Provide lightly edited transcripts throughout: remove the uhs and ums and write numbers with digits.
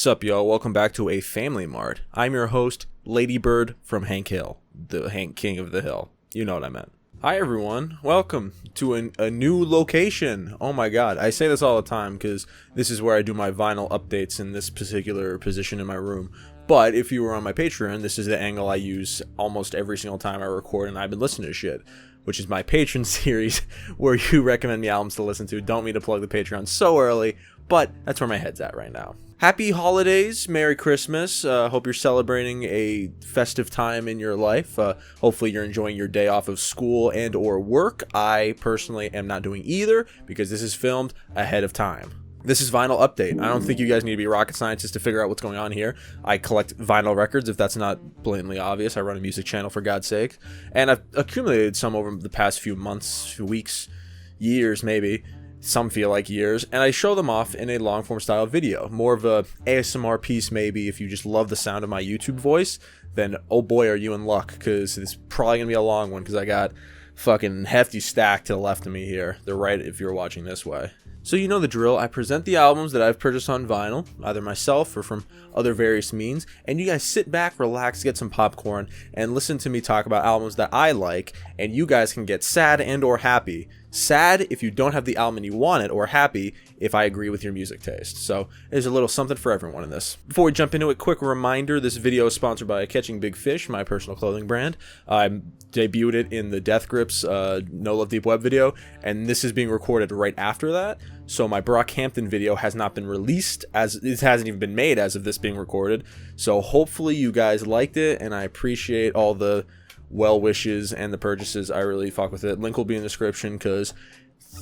What's up, y'all? Welcome back to A Family Mart. I'm your host, Ladybird from Hank Hill, the Hank King of the Hill. You know what I meant. Hi, everyone. Welcome to a new location. Oh my god, I say this all the time because this is where I do my vinyl updates in this particular position in my room. But if you were on my Patreon, this is the angle I use almost every single time I record and I've been listening to shit, which is my Patreon series where you recommend me albums to listen to. Don't mean to plug the Patreon so early, but that's where my head's at right now. Happy holidays, Merry Christmas. Hope you're celebrating a festive time in your life. Hopefully you're enjoying your day off of school and or work. I personally am not doing either because this is filmed ahead of time. This is Vinyl Update. I don't think you guys need to be rocket scientists to figure out what's going on here. I collect vinyl records, if that's not blatantly obvious. I run a music channel, for God's sake. And I've accumulated some over the past few months, weeks, years maybe. Some feel like years, and I show them off in a long-form style video. More of a ASMR piece, maybe. If you just love the sound of my YouTube voice, then oh boy are you in luck, because it's probably gonna be a long one, because I got fucking hefty stack to the left of me here. The right if you're watching this way. So you know the drill. I present the albums that I've purchased on vinyl, either myself or from other various means, and you guys sit back, relax, get some popcorn, and listen to me talk about albums that I like, and you guys can get sad and or happy. Sad if you don't have the album and you want it, or happy if I agree with your music taste. So there's a little something for everyone in this. Before we jump into it, quick reminder, this video is sponsored by Catching Big Fish, my personal clothing brand. I debuted it in the Death Grips No Love Deep Web video, and this is being recorded right after that. So my Brockhampton video has not been released, as it hasn't even been made as of this being recorded. So hopefully you guys liked it, and I appreciate all the well wishes and the purchases. I really fuck with it. Link will be in the description because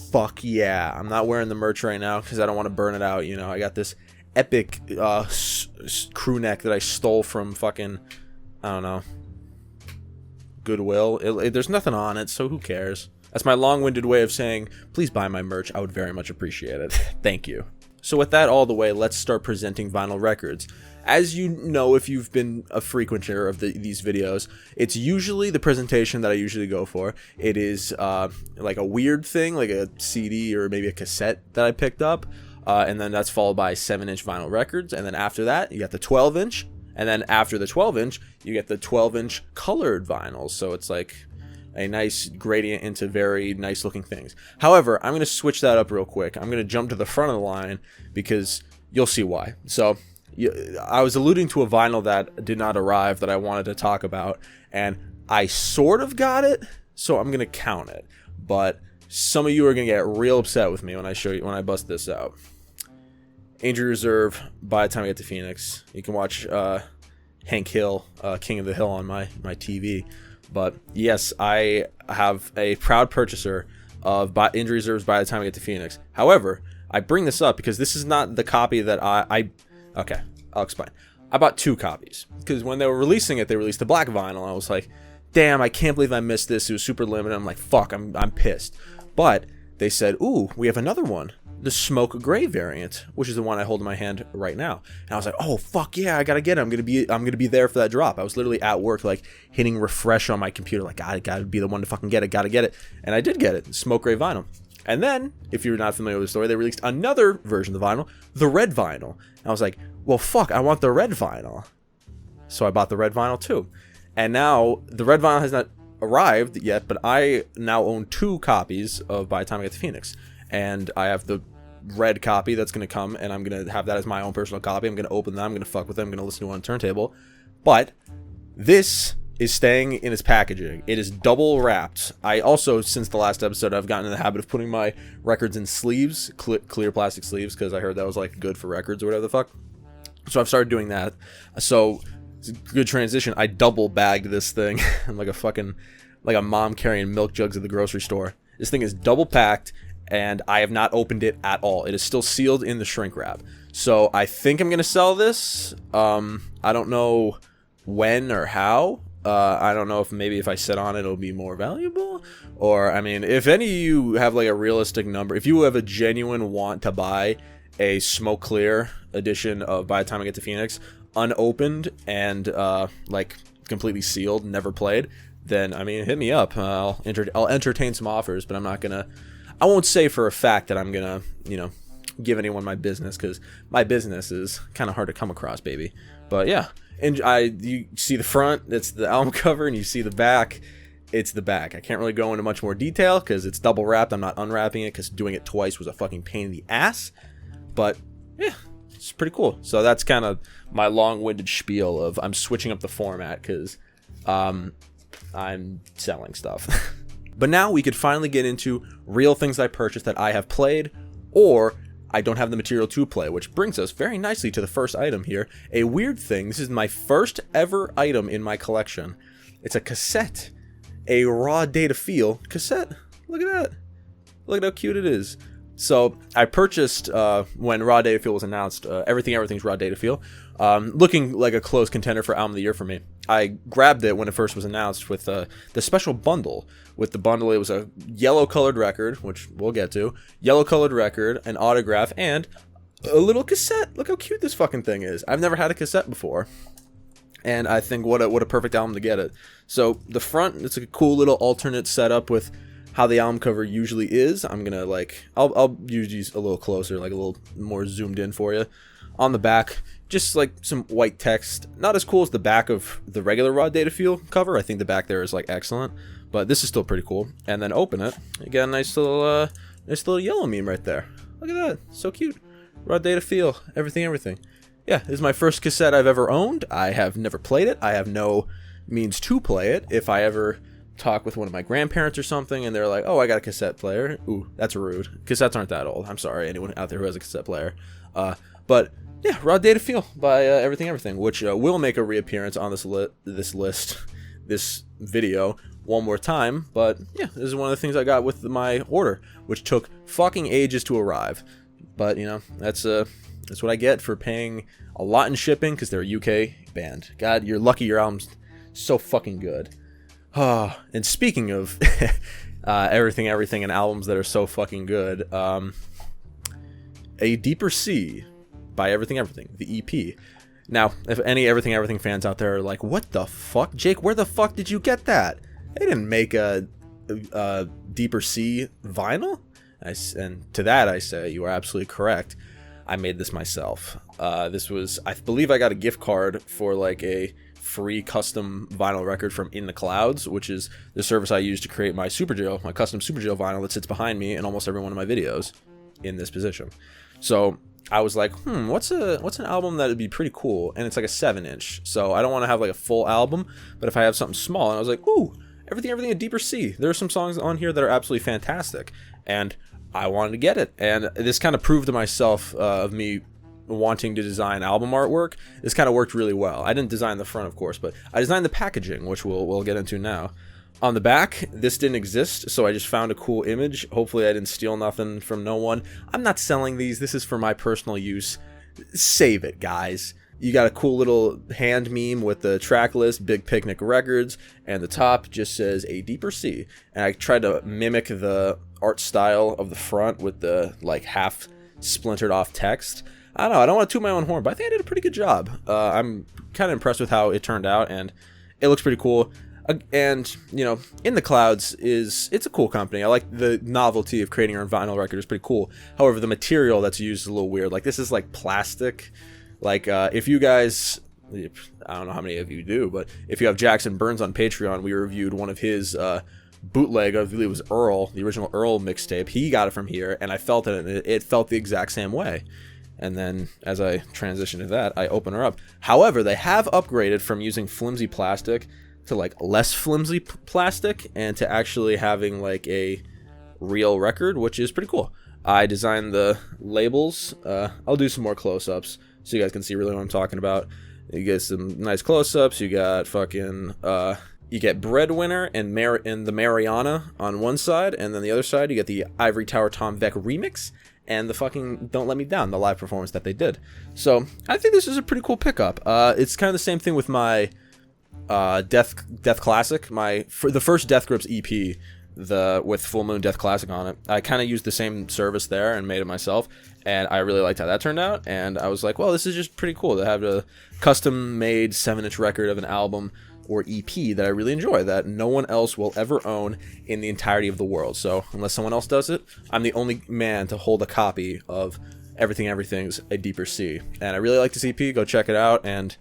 fuck yeah. I'm not wearing the merch right now because I don't want to burn it out. You know, I got this epic crew neck that I stole from fucking, I don't know, Goodwill. There's nothing on it, so who cares? That's my long-winded way of saying, please buy my merch. I would very much appreciate it. Thank you. So with that all the way, let's start presenting vinyl records. As you know, if you've been a frequenter of these videos, it's usually the presentation that I usually go for. It is like a weird thing, like a CD or maybe a cassette that I picked up, and then that's followed by 7-inch vinyl records, and then after that, you got the 12-inch, and then after the 12-inch, you get the 12-inch colored vinyls, so it's like a nice gradient into very nice looking things. However, I'm going to switch that up real quick. I'm going to jump to the front of the line because you'll see why. So I was alluding to a vinyl that did not arrive that I wanted to talk about, and I sort of got it, so I'm going to count it. But some of you are going to get real upset with me when I bust this out. Injury Reserve, By the Time I Get to Phoenix. You can watch Hank Hill, King of the Hill on my TV. But yes, I have a proud purchaser of Injury Reserves By the Time I Get to Phoenix. However, I bring this up because this is not the copy that okay, I'll explain. I bought 2 copies because when they were releasing it, they released the black vinyl. I was like, damn, I can't believe I missed this. It was super limited. I'm like, fuck, I'm pissed. But they said, ooh, we have another one, the smoke gray variant, which is the one I hold in my hand right now. And I was like, oh fuck yeah, I gotta get it. I'm gonna be there for that drop. I was literally at work, like hitting refresh on my computer, like I gotta be the one to fucking get it, gotta get it. And I did get it, smoke gray vinyl. And then, if you're not familiar with the story, they released another version of the vinyl, the red vinyl. And I was like, well, fuck, I want the red vinyl. So I bought the red vinyl too. And now, the red vinyl has not arrived yet, but I now own 2 copies of By the Time I Get to Phoenix. And I have the red copy that's going to come, and I'm going to have that as my own personal copy. I'm going to open that, I'm going to fuck with it, I'm going to listen to it on a turntable. But this is staying in its packaging. It is double wrapped. I also, since the last episode, I've gotten in the habit of putting my records in sleeves, clear plastic sleeves, because I heard that was like good for records or whatever the fuck. So I've started doing that. So it's a good transition. I double bagged this thing. I'm like a mom carrying milk jugs at the grocery store. This thing is double packed, and I have not opened it at all. It is still sealed in the shrink wrap. So I think I'm gonna sell this. I don't know when or how. I don't know if I sit on it, it'll be more valuable. Or, I mean, if any of you have like a realistic number, if you have a genuine want to buy a smoke clear edition of By the Time I Get to Phoenix, unopened and like completely sealed, never played, then I mean, hit me up. I'll entertain some offers, but I won't say for a fact that I'm gonna, give anyone my business, because my business is kind of hard to come across, baby. But yeah, and you see the front, it's the album cover, and you see the back, it's the back. I can't really go into much more detail because it's double wrapped. I'm not unwrapping it because doing it twice was a fucking pain in the ass. But yeah, it's pretty cool. So that's kind of my long-winded spiel of I'm switching up the format because I'm selling stuff. But now we could finally get into real things I purchased that I have played, or I don't have the material to play, which brings us very nicely to the first item here. A weird thing. This is my first ever item in my collection. It's a cassette. A raw data feel cassette. Look at that. Look at how cute it is. So I purchased, when Raw Data Feel was announced, Everything's Raw Data Feel, looking like a close contender for Album of the Year for me. I grabbed it when it first was announced with the special bundle. With the bundle, it was a yellow-colored record, which we'll get to, yellow-colored record, an autograph, and a little cassette. Look how cute this fucking thing is. I've never had a cassette before, and I think what a perfect album to get it. So the front, it's a cool little alternate setup with how the album cover usually is. I'm gonna I'll use these a little closer, like a little more zoomed in for you. On the back, just like some white text. Not as cool as the back of the regular Raw Data Feel cover. I think the back there is like excellent, but this is still pretty cool. And then open it, you got a nice little yellow meme right there. Look at that, so cute. Raw Data Feel, everything. Yeah, this is my first cassette I've ever owned. I have never played it. I have no means to play it. If I ever talk with one of my grandparents or something and they're like, oh, I got a cassette player, ooh, that's rude. Cassettes aren't that old. I'm sorry, anyone out there who has a cassette player. But yeah, Raw Data Feel by Everything, which will make a reappearance on this video one more time. But yeah, this is one of the things I got with my order, which took fucking ages to arrive. But you know, that's what I get for paying a lot in shipping because they're a UK band. God, you're lucky your album's so fucking good. And speaking of everything and albums that are so fucking good, A Deeper Sea by Everything, the EP. Now, if any Everything fans out there are like, what the fuck? Jake, where the fuck did you get that? They didn't make a Deeper Sea vinyl? And to that I say, you are absolutely correct. I made this myself. This was, I believe I got a gift card for like a free custom vinyl record from In the Clouds, which is the service I use to create my Superjail, my custom Superjail vinyl that sits behind me in almost every one of my videos in this position. So I was like, what's an album that would be pretty cool? And it's like a 7-inch, so I don't want to have like a full album, but if I have something small, and I was like, ooh, everything a Deeper Sea. There are some songs on here that are absolutely fantastic, and I wanted to get it. And this kind of proved to myself of me wanting to design album artwork. This kind of worked really well. I didn't design the front, of course, but I designed the packaging, which we'll get into now. On the back, this didn't exist, so I just found a cool image. Hopefully I didn't steal nothing from no one. I'm not selling these. This is for my personal use. Save it, guys. You got a cool little hand meme with the track list, Big Picnic Records, and the top just says A Deeper Sea. And I tried to mimic the art style of the front with the like half splintered off text. I don't know, I don't want to toot my own horn, but I think I did a pretty good job. I'm kind of impressed with how it turned out, and it looks pretty cool. And, you know, In the Clouds it's a cool company. I like the novelty of creating your own vinyl record. It's pretty cool. However, the material that's used is a little weird. Like, this is like plastic. Like, if you guys, I don't know how many of you do, but if you have Jackson Burns on Patreon, we reviewed one of his bootleg, I believe it was Earl, the original Earl mixtape. He got it from here, and I felt it, and it felt the exact same way. And then, as I transition to that, I open her up. However, they have upgraded from using flimsy plastic to, like, less flimsy plastic, and to actually having, like, a real record, which is pretty cool. I designed the labels. I'll do some more close-ups so you guys can see really what I'm talking about. You get some nice close-ups. You got fucking, you get Breadwinner and the Mariana on one side, and then the other side you get the Ivory Tower Tom Beck remix, and the fucking Don't Let Me Down, the live performance that they did. So I think this is a pretty cool pickup. It's kind of the same thing with my Death Classic, for the first Death Grips EP, with Full Moon Death Classic on it. I kind of used the same service there and made it myself, and I really liked how that turned out. And I was like, well, this is just pretty cool to have a custom made 7-inch record of an album or EP that I really enjoy, that no one else will ever own in the entirety of the world. So unless someone else does it, I'm the only man to hold a copy of everything's a deeper sea. And I really like this EP. Go check it out. And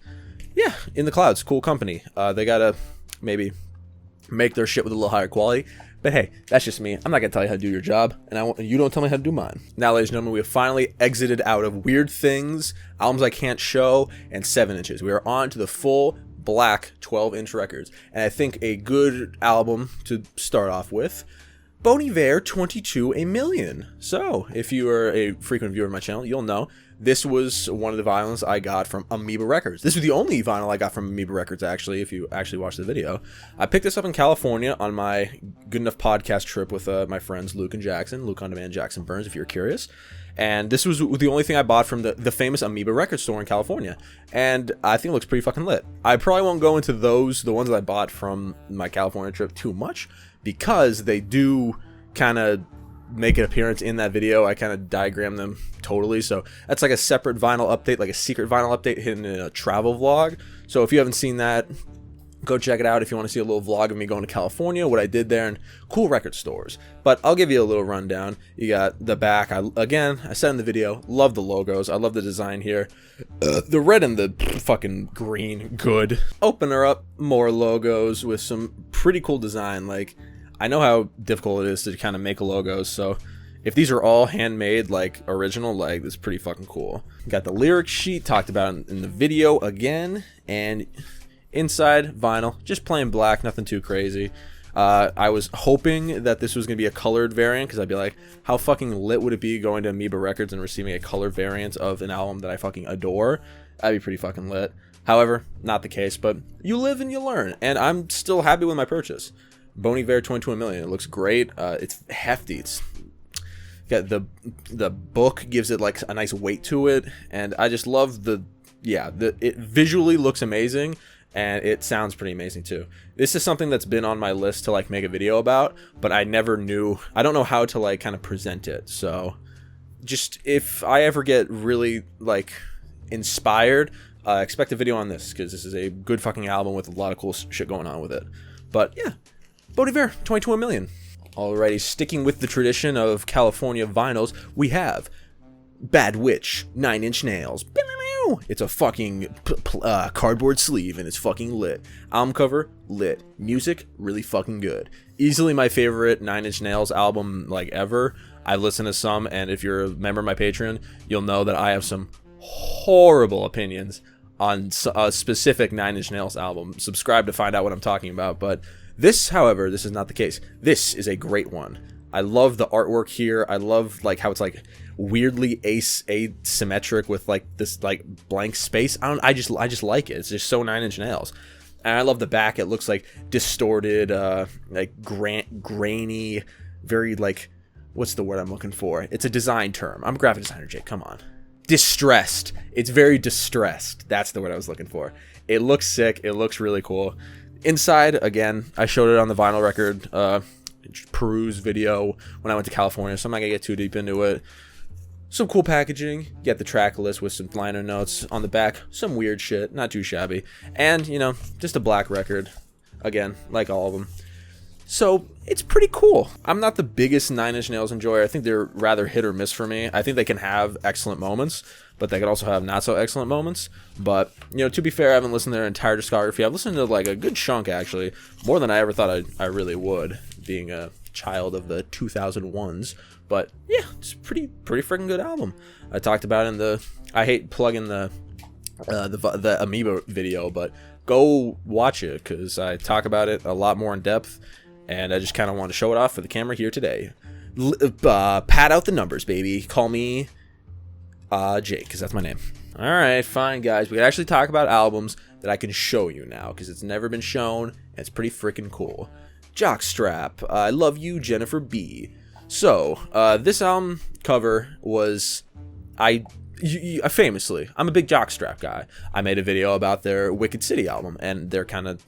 yeah, In the Clouds, cool company. They gotta maybe make their shit with a little higher quality. But hey, that's just me. I'm not gonna tell you how to do your job, and you don't tell me how to do mine. Now, ladies and gentlemen, we have finally exited out of Weird Things, Albums I Can't Show, and 7 Inches. We are on to the full black 12-inch records. And I think a good album to start off with, Bon Iver 22 A Million. So, if you are a frequent viewer of my channel, you'll know this was one of the vinyls I got from Amoeba Records. This was the only vinyl I got from Amoeba Records, actually, if you actually watched the video. I picked this up in California on my Good Enough podcast trip with my friends Luke and Jackson. Luke on Demand, Jackson Burns, if you're curious. And this was the only thing I bought from the famous Amoeba Record store in California. And I think it looks pretty fucking lit. I probably won't go into the ones that I bought from my California trip too much, because they do kind of make an appearance in that video. I kind of diagram them totally, so that's like a separate vinyl update, like a secret vinyl update hidden in a travel vlog. So if you haven't seen that, go check it out if you want to see a little vlog of me going to California, what I did there, and cool record stores. But I'll give you a little rundown. You got the back. I said in the video, love the logos. I love the design here. The red and the fucking green, good. Opener up, more logos with some pretty cool design. Like, I know how difficult it is to kind of make logos, so if these are all handmade, like original, like, this is pretty fucking cool. Got the lyric sheet, talked about in the video again, and inside vinyl, just plain black, nothing too crazy. I was hoping that this was going to be a colored variant, because I'd be like, how fucking lit would it be going to Amoeba Records and receiving a colored variant of an album that I fucking adore? That'd be pretty fucking lit. However, not the case, but you live and you learn, and I'm still happy with my purchase. Bon Iver 22 A Million. It looks great. It's hefty. It's got the book gives it like a nice weight to it, and I just love it visually looks amazing, and it sounds pretty amazing too. This is something that's been on my list to like make a video about, but I don't know how to like kind of present it. So just if I ever get really like inspired, expect a video on this, because this is a good fucking album with a lot of cool shit going on with it. But yeah, Bon Iver 22 A Million. Alrighty, sticking with the tradition of California vinyls, we have Bad Witch 9 Inch Nails. It's a fucking cardboard sleeve, and it's fucking lit. Album cover, lit. Music, really fucking good. Easily my favorite 9 Inch Nails album like ever. I've listened to some, and if you're a member of my Patreon, you'll know that I have some horrible opinions on a specific 9 Inch Nails album. Subscribe to find out what I'm talking about, but this, however, this is not the case. This is a great one. I love the artwork here. I love like how it's like weirdly asymmetric with like this like blank space. I just like it. It's just so 9 Inch Nails. And I love the back. It looks like distorted, like grainy, very like, what's the word I'm looking for? It's a design term. I'm a graphic designer, Jake. Come on. Distressed. It's very distressed. That's the word I was looking for. It looks sick. It looks really cool. Inside, again, I showed it on the vinyl record peruse video when I went to California, so I'm not gonna get too deep into it. Some cool packaging. Get the track list with some liner notes on the back. Some weird shit, not too shabby. And, you know, just a black record. Again, like all of them. So, it's pretty cool. I'm not the biggest 9 Inch Nails enjoyer. I think they're rather hit or miss for me. I think they can have excellent moments, but they could also have not so excellent moments. But, you know, to be fair, I haven't listened to their entire discography. I've listened to like a good chunk, actually. More than I ever thought I really would, being a child of the 2001s. But, yeah, it's pretty freaking good album. I talked about it in the... I hate plugging the Amoeba video, but go watch it, because I talk about it a lot more in depth. And I just kind of want to show it off for the camera here today. Pad out the numbers, baby. Call me Jake, because that's my name. Alright, fine, guys. We can actually talk about albums that I can show you now, because it's never been shown, and it's pretty freaking cool. Jockstrap, I Love You, Jennifer B. So, this album cover was... famously, I'm a big Jockstrap guy. I made a video about their Wicked City album and their kind of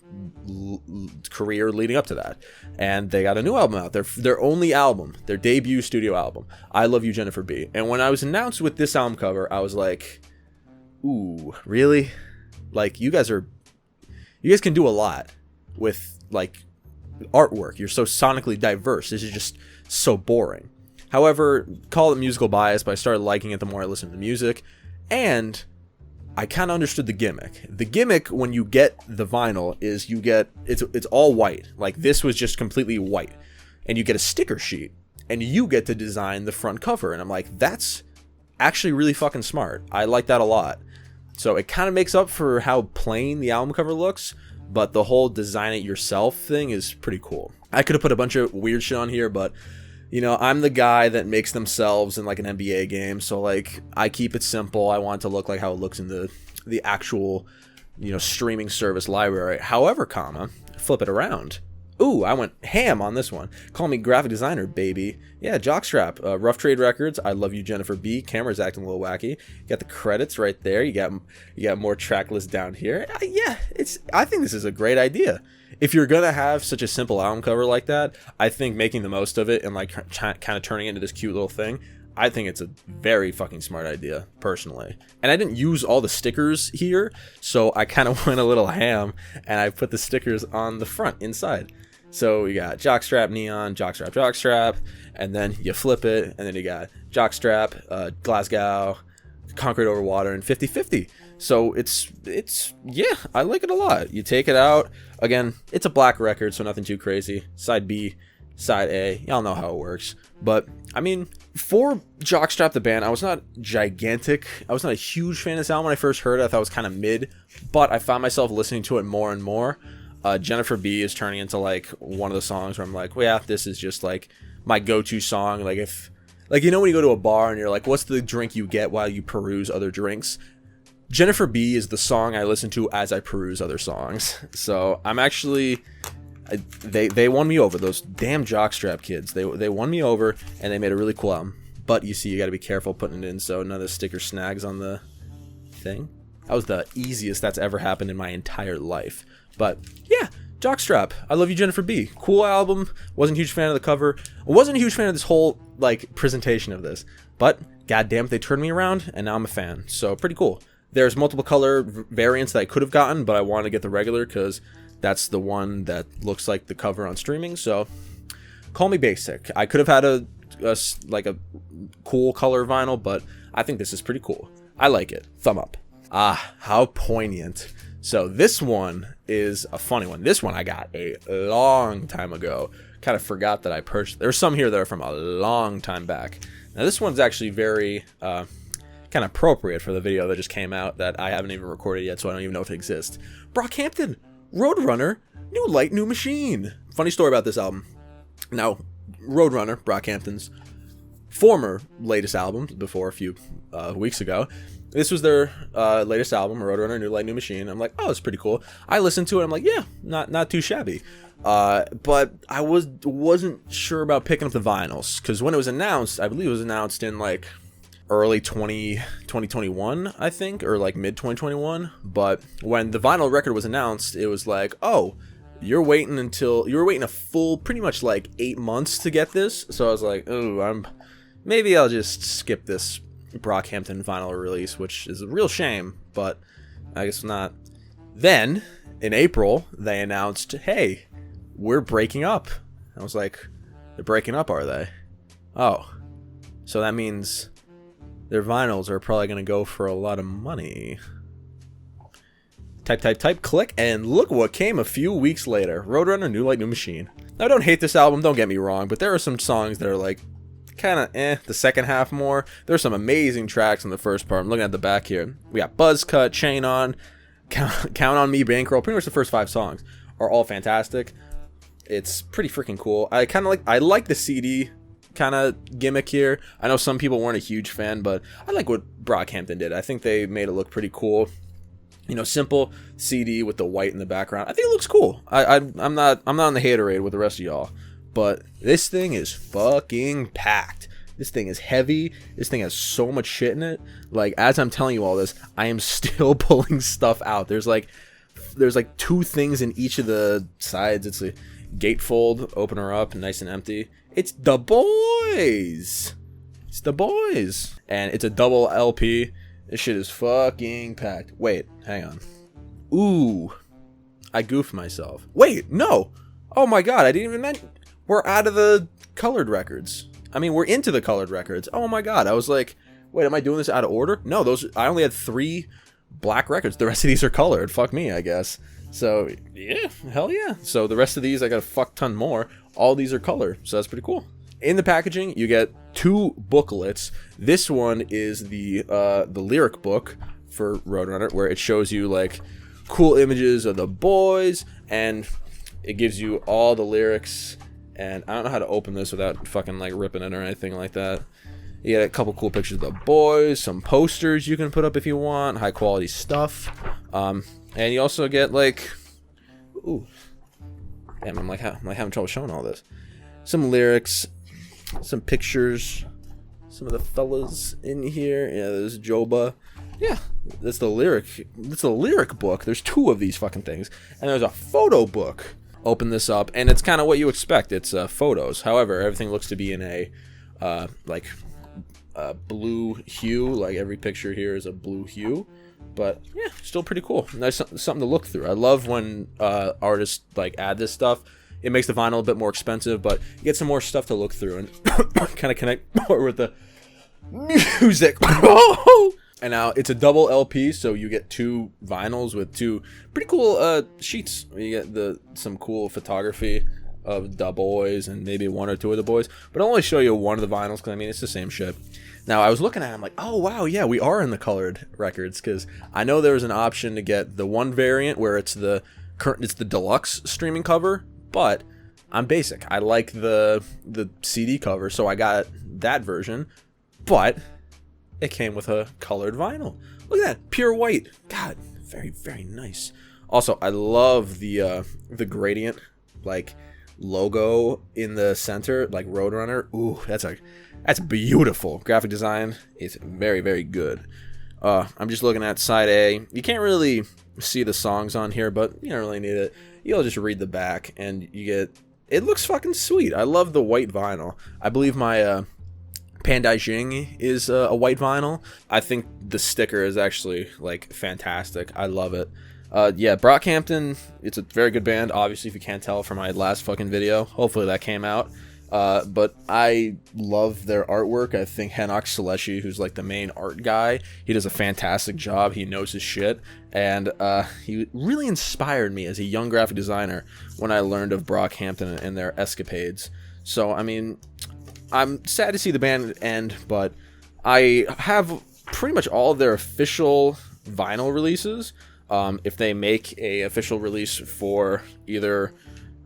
career leading up to that. And they got a new album out. Their only album, their debut studio album, I Love You, Jennifer B. And when I was announced with this album cover, I was like, ooh, really? Like, you guys can do a lot with, like, artwork. You're so sonically diverse. This is just so boring. However, call it musical bias, but I started liking it the more I listened to the music, and I kind of understood the gimmick. The gimmick when you get the vinyl is you get, it's all white. Like this was just completely white, and you get a sticker sheet, and you get to design the front cover, and I'm like, that's actually really fucking smart. I like that a lot. So it kind of makes up for how plain the album cover looks, but the whole design it yourself thing is pretty cool. I could have put a bunch of weird shit on here, but you know, I'm the guy that makes themselves in like an NBA game, so like I keep it simple. I want it to look like how it looks in the actual, you know, streaming service library. However, flip it around. Ooh, I went ham on this one. Call me graphic designer, baby. Yeah, Jockstrap, Rough Trade Records. I Love You, Jennifer B. Camera's acting a little wacky. You got the credits right there. You got more track lists down here. Yeah, I think this is a great idea. If you're gonna have such a simple album cover like that, I think making the most of it and like kind of turning it into this cute little thing, I think it's a very fucking smart idea, personally. And I didn't use all the stickers here, so I kind of went a little ham, and I put the stickers on the front inside. So you got Jockstrap Neon, Jockstrap, and then you flip it, and then you got Jockstrap, Glasgow, Concrete Over Water, and 50/50. So it's yeah, I like it a lot. You take it out, again, it's a black record, so nothing too crazy. Side B, Side A, y'all know how it works. But, I mean, for Jockstrap the band, I was not gigantic. I was not a huge fan of this album when I first heard it. I thought it was kind of mid, but I found myself listening to it more and more. Jennifer B is turning into like one of the songs where I'm like, well, yeah, this is just like my go-to song. Like if, like, you know, when you go to a bar and you're like, what's the drink you get while you peruse other drinks? Jennifer B is the song I listen to as I peruse other songs. So I'm actually, they won me over. Those damn Jockstrap kids. They won me over, and they made a really cool album. But you see, you got to be careful putting it in so none of the sticker snags on the thing. That was the easiest that's ever happened in my entire life. But yeah, Jockstrap, I Love You, Jennifer B. Cool album. Wasn't a huge fan of the cover. Wasn't a huge fan of this whole like presentation of this. But goddamn, they turned me around, and now I'm a fan. So pretty cool. There's multiple color variants that I could have gotten, but I wanted to get the regular because that's the one that looks like the cover on streaming. So call me basic. I could have had a cool color vinyl, but I think this is pretty cool. I like it. Thumb up. Ah, how poignant. So this one is a funny one. This one I got a long time ago. Kind of forgot that I purchased. There's some here that are from a long time back. Now this one's actually very kind of appropriate for the video that just came out that I haven't even recorded yet, so I don't even know if it exists. Brockhampton, Roadrunner, New Light, New Machine. Funny story about this album. Now, Roadrunner, Brockhampton's former latest album, before a few weeks ago. This was their latest album, Roadrunner, New Light, New Machine. I'm like, oh, it's pretty cool. I listened to it. I'm like, yeah, not too shabby. But I wasn't sure about picking up the vinyls, because when it was announced, I believe it was announced in like early 2021, I think, or like mid 2021. But when the vinyl record was announced, it was like, oh, you were waiting a full pretty much like 8 months to get this. So I was like, oh, maybe I'll just skip this Brockhampton vinyl release, which is a real shame, but I guess not. Then in April they announced, hey, we're breaking up. I was like, they're breaking up, are they? Oh, so that means their vinyls are probably going to go for a lot of money. Type, click, and look what came a few weeks later. Roadrunner, New Light, New Machine. Now, I don't hate this album, don't get me wrong, but there are some songs that are like kind of the second half more. There's some amazing tracks in the first part. I'm looking at the back here. We got Buzzcut, Chain On, Count on Me, Bankroll. Pretty much the first 5 songs are all fantastic. It's pretty freaking cool. I like the CD kind of gimmick here. I know some people weren't a huge fan, but I like what Brockhampton did. I think they made it look pretty cool. You know, simple CD with the white in the background. I think it looks cool. I'm not on the haterade with the rest of y'all. But this thing is fucking packed. This thing is heavy. This thing has so much shit in it. Like, as I'm telling you all this, I am still pulling stuff out. There's like 2 things in each of the sides. It's a gatefold, open her up, nice and empty. It's the boys. It's the boys. And it's a double LP. This shit is fucking packed. Wait, hang on. Ooh. I goofed myself. Wait, no. Oh my god, I didn't even mention. We're out of the colored records. I mean, we're into the colored records. Oh my god, I was like, wait, am I doing this out of order? No, I only had 3 black records. The rest of these are colored. Fuck me, I guess. So, yeah, hell yeah. So the rest of these, I got a fuck ton more. All these are color, so that's pretty cool. In the packaging, you get 2 booklets. This one is the lyric book for Roadrunner, where it shows you, like, cool images of the boys, and it gives you all the lyrics. And I don't know how to open this without fucking, like, ripping it or anything like that. You get a couple cool pictures of the boys, some posters you can put up if you want, high quality stuff. And you also get, like, ooh, damn, I'm having trouble showing all this. Some lyrics, some pictures, some of the fellas in here. Yeah, there's Joba. Yeah, that's the lyric book. There's 2 of these fucking things, and there's a photo book. Open this up, and it's kind of what you expect. It's photos. However, everything looks to be in a like blue hue. Like every picture here is a blue hue. But yeah, still pretty cool. Nice, something to look through. I love when artists like add this stuff. It makes the vinyl a bit more expensive, but you get some more stuff to look through and kind of connect more with the music. And now it's a double LP, so you get 2 vinyls with 2 pretty cool sheets. You get some cool photography of the boys and maybe 1 or 2 of the boys. But I'll only show you one of the vinyls because I mean it's the same shit. Now I was looking at it, I'm like, oh wow, yeah, we are in the colored records, because I know there was an option to get the one variant where it's the deluxe streaming cover, but I'm basic. I like the CD cover, so I got that version, but it came with a colored vinyl. Look at that, pure white. God, very, very nice. Also, I love the gradient, like, logo in the center, like Roadrunner. Ooh, that's beautiful. Graphic design is very, very good. I'm just looking at side A. You can't really see the songs on here, but you don't really need it. You'll just read the back, and you get... It looks fucking sweet. I love the white vinyl. I believe my Pandai Jing is a white vinyl. I think the sticker is actually, like, fantastic. I love it. Yeah, Brockhampton, it's a very good band, obviously, if you can't tell from my last fucking video. Hopefully that came out. But I love their artwork. I think Henok Seleshi, who's like the main art guy, he does a fantastic job. He knows his shit. And he really inspired me as a young graphic designer when I learned of Brockhampton and their escapades. So, I mean, I'm sad to see the band end, but I have pretty much all of their official vinyl releases. If they make a official release for either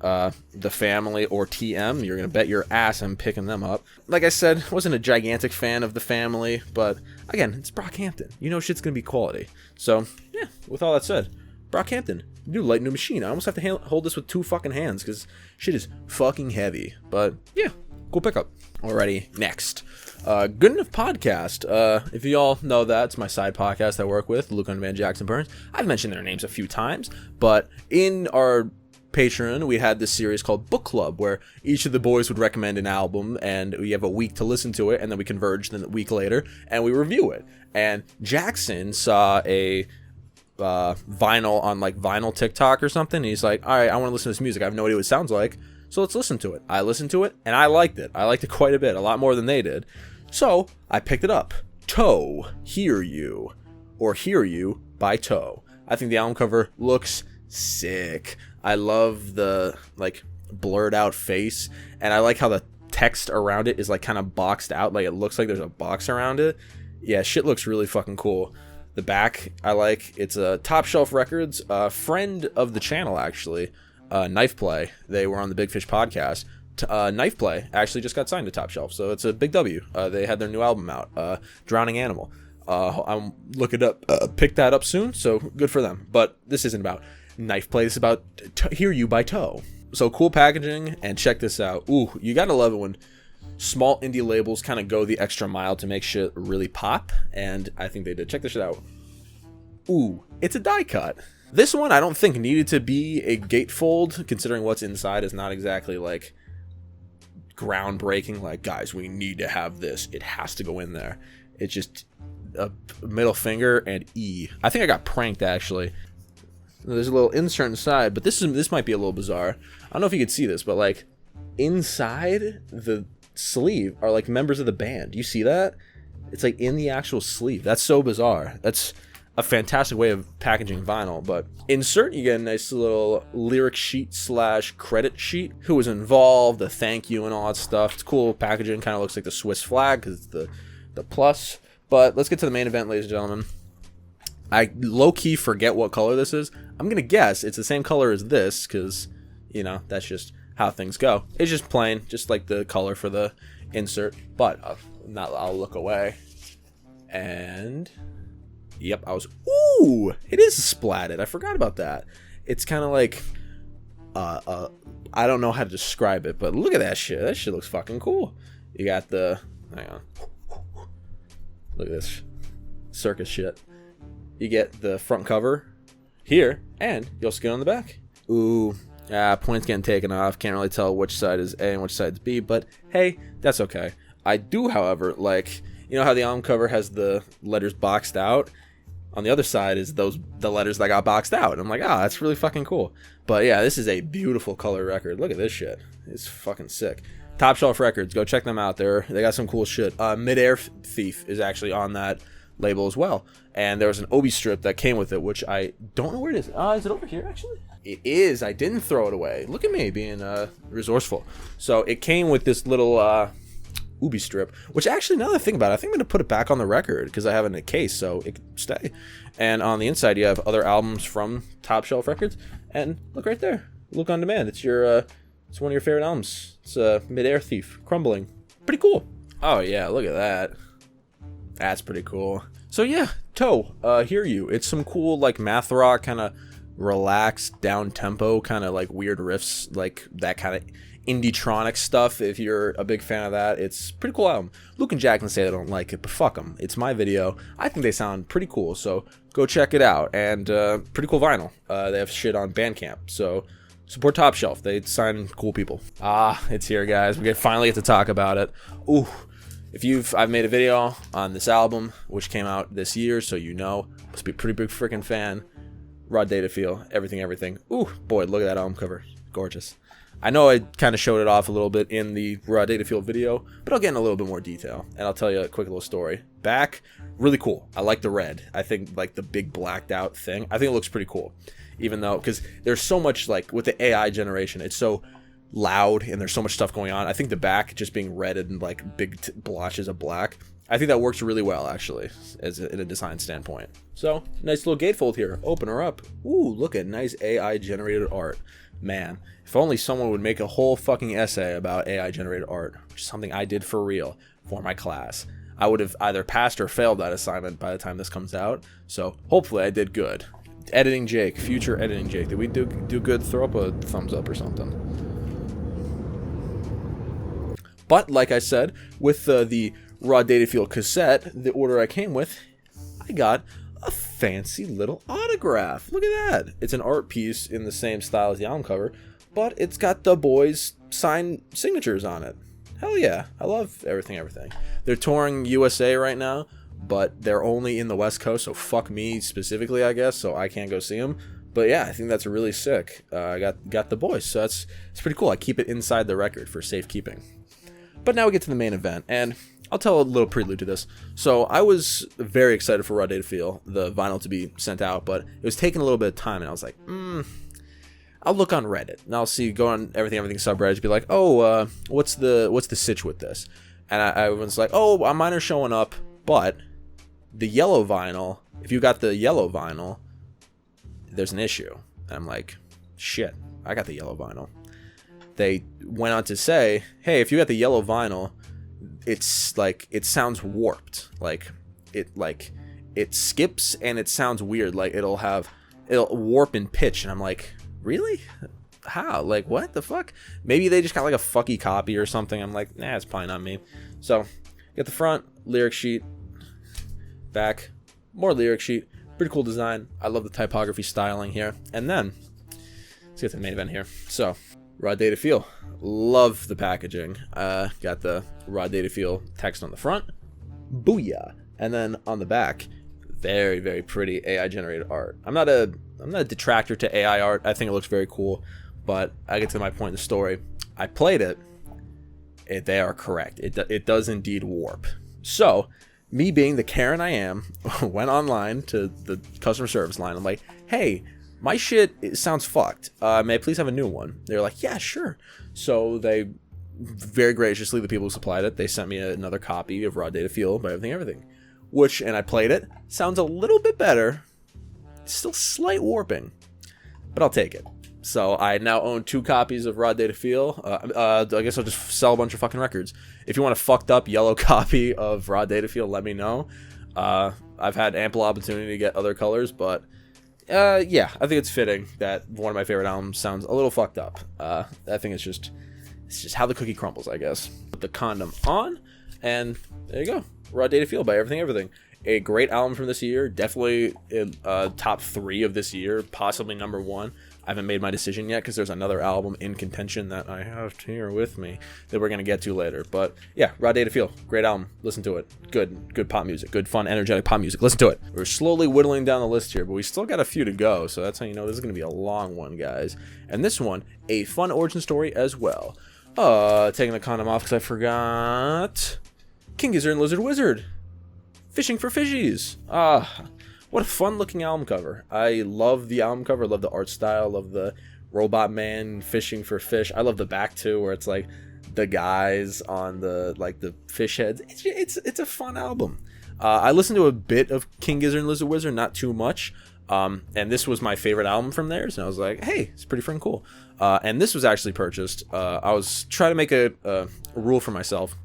the family or TM, you're gonna bet your ass I'm picking them up. Like I said, wasn't a gigantic fan of the family, but again, it's Brockhampton. You know shit's gonna be quality. So yeah, with all that said, Brockhampton, new light, new machine. I almost have to hold this with 2 fucking hands because shit is fucking heavy. But yeah, cool pickup. Alrighty, next. Good Enough Podcast. If you all know that, it's my side podcast I work with, Luke and Van Jackson Burns. I've mentioned their names a few times, but in our Patreon, we had this series called Book Club, where each of the boys would recommend an album, and we have a week to listen to it, and then we converge the week later, and we review it. And Jackson saw a vinyl on, like, vinyl TikTok or something, and he's like, alright, I want to listen to this music. I have no idea what it sounds like, so let's listen to it. I listened to it, and I liked it. I liked it quite a bit, a lot more than they did. So, I picked it up. Toe, Hear You, or Hear You by Toe. I think the album cover looks sick. I love the, like, blurred out face, and I like how the text around it is, like, kind of boxed out. Like, it looks like there's a box around it. Yeah, shit looks really fucking cool. The back, I like. It's a Top Shelf Records, friend of the channel, actually, Knife Play. They were on the Big Fish podcast. Knife Play actually just got signed to Top Shelf, so it's a big W. They had their new album out, Drowning Animal. I'm looking up, pick that up soon, so good for them. But this isn't about Knife Play, this is about Hear You by Toe. So cool packaging, and check this out. Ooh, you gotta love it when small indie labels kind of go the extra mile to make shit really pop, and I think they did. Check this shit out. Ooh, it's a die cut. This one I don't think needed to be a gatefold, considering what's inside is not exactly, like, groundbreaking, like, guys, we need to have this, it has to go in there. It's just a middle finger and E. I think I got pranked, actually. There's a little insert inside, but this might be a little bizarre. I don't know if you could see this, but, like, inside the sleeve are like members of the band. You see that? It's like in the actual sleeve. That's so bizarre. That's a fantastic way of packaging vinyl. But insert, you get a nice little lyric sheet / credit sheet. Who was involved, the thank you and all that stuff. It's cool packaging. Kind of looks like the Swiss flag because it's the plus. But let's get to the main event, ladies and gentlemen. I low-key forget what color this is. I'm going to guess it's the same color as this because, you know, that's just how things go. It's just plain, just like the color for the insert. But I'll look away. And yep, ooh, it is splatted. I forgot about that. It's kind of like, I don't know how to describe it, but look at that shit. That shit looks fucking cool. You got hang on. Look at this circus shit. You get the front cover here, and you'll skin on the back. Ooh, points getting taken off. Can't really tell which side is A and which side is B, but hey, that's okay. I do, however, like, you know how the album cover has the letters boxed out? On the other side is the letters that got boxed out. And I'm like, that's really fucking cool. But yeah, this is a beautiful color record. Look at this shit. It's fucking sick. Top Shelf Records, go check them out. They got some cool shit. Midair Thief is actually on that label as well. And there was an Obi strip that came with it, which I don't know where it is. Is it over here, actually? It is. I didn't throw it away. Look at me being resourceful. So it came with this little Ubi strip, which actually, now that I think about it, I think I'm going to put it back on the record because I have it in a case, so it can stay. And on the inside, you have other albums from Top Shelf Records. And look right there. Look on Demand. It's it's one of your favorite albums. It's Midair Thief, Crumbling. Pretty cool. Oh, yeah, look at that. That's pretty cool. So, yeah, Toe, Hear You. It's some cool, like, math rock, kind of relaxed, down-tempo, kind of, like, weird riffs, like, that kind of indie-tronic stuff. If you're a big fan of that, it's a pretty cool album. Luke and Jack can say they don't like it, but fuck them. It's my video. I think they sound pretty cool, so go check it out. And pretty cool vinyl. They have shit on Bandcamp, so support Top Shelf. They sign cool people. It's here, guys. We finally get to talk about it. Ooh. I've made a video on this album, which came out this year, so you know. Must be a pretty big freaking fan. Raw Data Feel, everything. Ooh, boy, look at that album cover. Gorgeous. I know I kind of showed it off a little bit in the Raw Data Feel video, but I'll get in a little bit more detail, and I'll tell you a quick little story. Back, really cool. I like the red. I think, like, the big blacked out thing, I think it looks pretty cool. Even though, because there's so much, like, with the AI generation, it's so loud and there's so much stuff going on. I think the back just being red and like big blotches of black, I think that works really well actually in a design standpoint. So nice little gatefold here. Open her up. Ooh, look at nice AI generated art. Man, if only someone would make a whole fucking essay about AI generated art, which is something I did for real for my class. I would have either passed or failed that assignment by the time this comes out. So hopefully I did good. Editing Jake, future editing Jake. Did we do good? Throw up a thumbs up or something. But, like I said, with the Raw Data Feel cassette, the order I came with, I got a fancy little autograph. Look at that. It's an art piece in the same style as the album cover, but it's got the boys' signed signatures on it. Hell yeah. I love everything. They're touring USA right now, but they're only in the West Coast, so fuck me specifically, I guess, so I can't go see them. But yeah, I think that's really sick. I got the boys, so it's pretty cool. I keep it inside the record for safekeeping. But now we get to the main event, and I'll tell a little prelude to this. So I was very excited for Raw Data Feel, the vinyl to be sent out, but it was taking a little bit of time, and I was like, I'll look on Reddit, and I'll see, go on everything subreddits, be like, what's the sitch with this? And I was like, mine are showing up, but the yellow vinyl, if you got the yellow vinyl, there's an issue. And I'm like, shit, I got the yellow vinyl. They went on to say, hey, if you got the yellow vinyl, it's like, it sounds warped. Like it skips and it sounds weird. Like it'll warp in pitch. And I'm like, really? How? Like, what the fuck? Maybe they just got like a fucky copy or something. I'm like, nah, it's probably not me. So get the front, lyric sheet, back, more lyric sheet. Pretty cool design. I love the typography styling here. And then let's get to the main event here. So Raw Data Feel. Love the packaging. Got the Raw Data Feel text on the front. Booyah. And then on the back, very, very pretty AI generated art. I'm not a detractor to AI art. I think it looks very cool. But I get to my point in the story. I played it, They are correct. It does indeed warp. So, me being the Karen I am, went online to the customer service line. I'm like, hey, my shit, it sounds fucked. May I please have a new one? They're like, yeah, sure. So they very graciously, the people who supplied it, they sent me another copy of Raw Data Feel by Everything. Which, and I played it, sounds a little bit better. Still slight warping, but I'll take it. So I now own 2 copies of Raw Data Feel. I guess I'll just sell a bunch of fucking records. If you want a fucked up yellow copy of Raw Data Feel, let me know. I've had ample opportunity to get other colors, but yeah, I think it's fitting that one of my favorite albums sounds a little fucked up. I think it's just how the cookie crumbles, I guess. Put the condom on, and there you go. Raw Data Feel by Everything. A great album from this year. Definitely in top 3 of this year, possibly number 1. I haven't made my decision yet because there's another album in contention that I have here with me that we're going to get to later. But yeah, Raw Data Feel. Great album. Listen to it. Good pop music. Good, fun, energetic pop music. Listen to it. We're slowly whittling down the list here, but we still got a few to go. So that's how you know this is going to be a long one, guys. And this one, a fun origin story as well. Taking the condom off because I forgot. King Gizzard and Lizard Wizard. Fishing for Fishies. What a fun looking album cover. I love the album cover. I love the art style. Love the robot man fishing for fish. I love the back too, where it's like the guys on the fish heads. It's a fun album. I listened to a bit of King Gizzard and Lizard Wizard, not too much. And this was my favorite album from theirs, and I was like, hey, it's pretty freaking cool. And this was actually purchased. I was trying to make a rule for myself.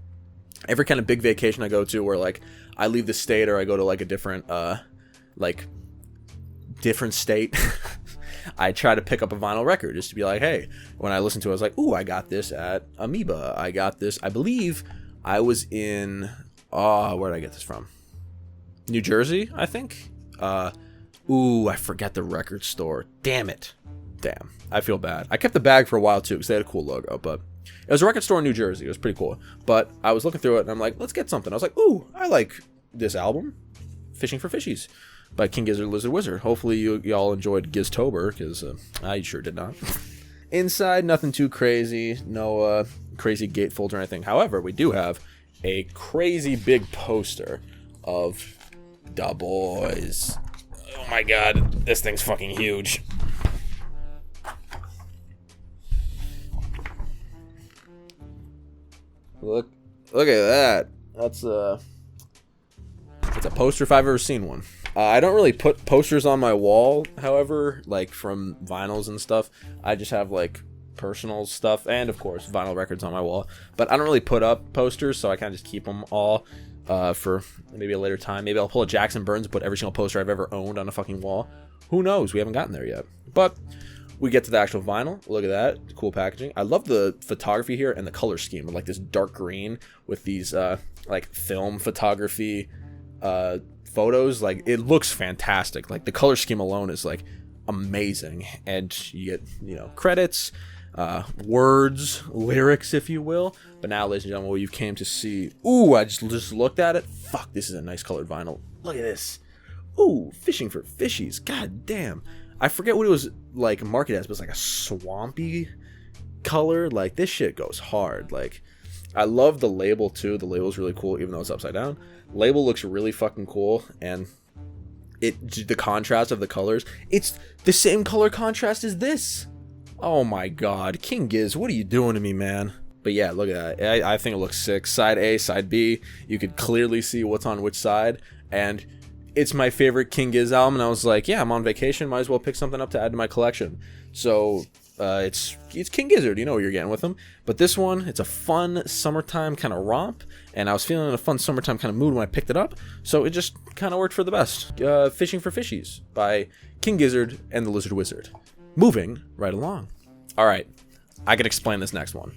Every kind of big vacation I go to, where like I leave the state or I go to like a different different state, I try to pick up a vinyl record just to be like, hey, when I listen to it, I was like, ooh, I got this at Amoeba. I got this, I believe I was in, where did I get this from? New Jersey, I think. Ooh, I forget the record store. Damn it. Damn, I feel bad. I kept the bag for a while too because they had a cool logo, but it was a record store in New Jersey. It was pretty cool. But I was looking through it and I'm like, let's get something. I was like, ooh, I like this album, Fishing for Fishies by King Gizzard Lizard Wizard. Hopefully y'all enjoyed Giztober, because I sure did not. Inside, nothing too crazy. No crazy gatefolds or anything. However, we do have a crazy big poster of Da Boys. Oh my god, this thing's fucking huge. Look at that. That's a poster if I've ever seen one. I don't really put posters on my wall, however, like from vinyls and stuff. I just have like personal stuff and of course vinyl records on my wall. But I don't really put up posters, so I kind of just keep them all for maybe a later time. Maybe I'll pull a Jackson Burns and put every single poster I've ever owned on a fucking wall. Who knows? We haven't gotten there yet. But we get to the actual vinyl. Look at that. Cool packaging. I love the photography here and the color scheme of like this dark green with these like film photography photos. Like, it looks fantastic. Like, the color scheme alone is like amazing. And you get, you know, credits, words, lyrics, if you will. But now, ladies and gentlemen, what you came to see. Ooh, I just looked at it. Fuck, this is a nice colored vinyl. Look at this. Ooh, Fishing for Fishies. God damn. I forget what it was like marketed as, but it's like a swampy color. Like, this shit goes hard. Like, I love the label too. The label's really cool, even though it's upside down. Label looks really fucking cool, and the contrast of the colors. It's the same color contrast as this. Oh my god, King Giz, what are you doing to me, man? But yeah, look at that. I think it looks sick. Side A, side B. You could clearly see what's on which side, and it's my favorite King Giz album, and I was like, yeah, I'm on vacation, might as well pick something up to add to my collection. So it's King Gizzard, you know what you're getting with him. But this one, it's a fun summertime kind of romp, and I was feeling in a fun summertime kind of mood when I picked it up, so it just kind of worked for the best. Fishing for Fishies by King Gizzard and the Lizard Wizard. Moving right along. All right, I can explain this next one.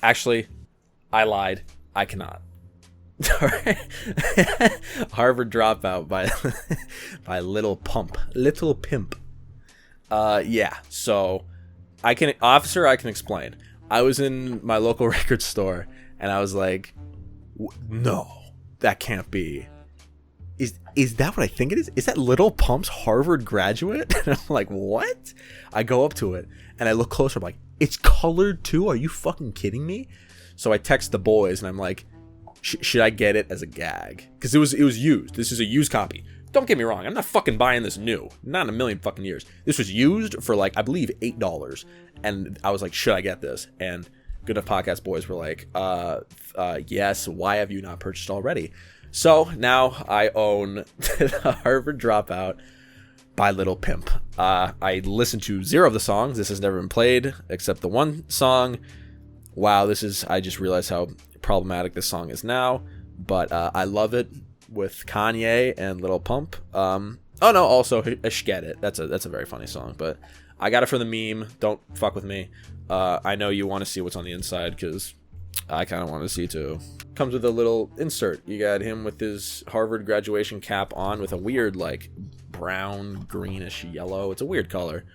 Actually, I lied. I cannot. Harvard Dropout by Little Pimp. Yeah, so I can explain. I was in my local record store and I was like, no, that can't be. Is that what I think it is? Is that Little Pump's Harvard graduate? And I'm like, what? I go up to it and I look closer. I'm like, it's colored too? Are you fucking kidding me? So I text the boys and I'm like, should I get it as a gag? Because it was used. This is a used copy. Don't get me wrong, I'm not fucking buying this new. Not in a million fucking years. This was used for like, I believe, $8. And I was like, should I get this? And Good Enough Podcast boys were like, yes, why have you not purchased already? So now I own the Harvard Dropout by Little Pimp. I listened to 0 of the songs. This has never been played except the one song. Wow, I just realized how problematic this song is now. But I love it. With Kanye and Little Pump. Oh no, also Get It. That's a very funny song, but I got it for the meme. Don't fuck with me. I know you want to see what's on the inside because I kind of want to see too. Comes with a little insert. You got him with his Harvard graduation cap on with a weird like brown, greenish yellow. It's a weird color.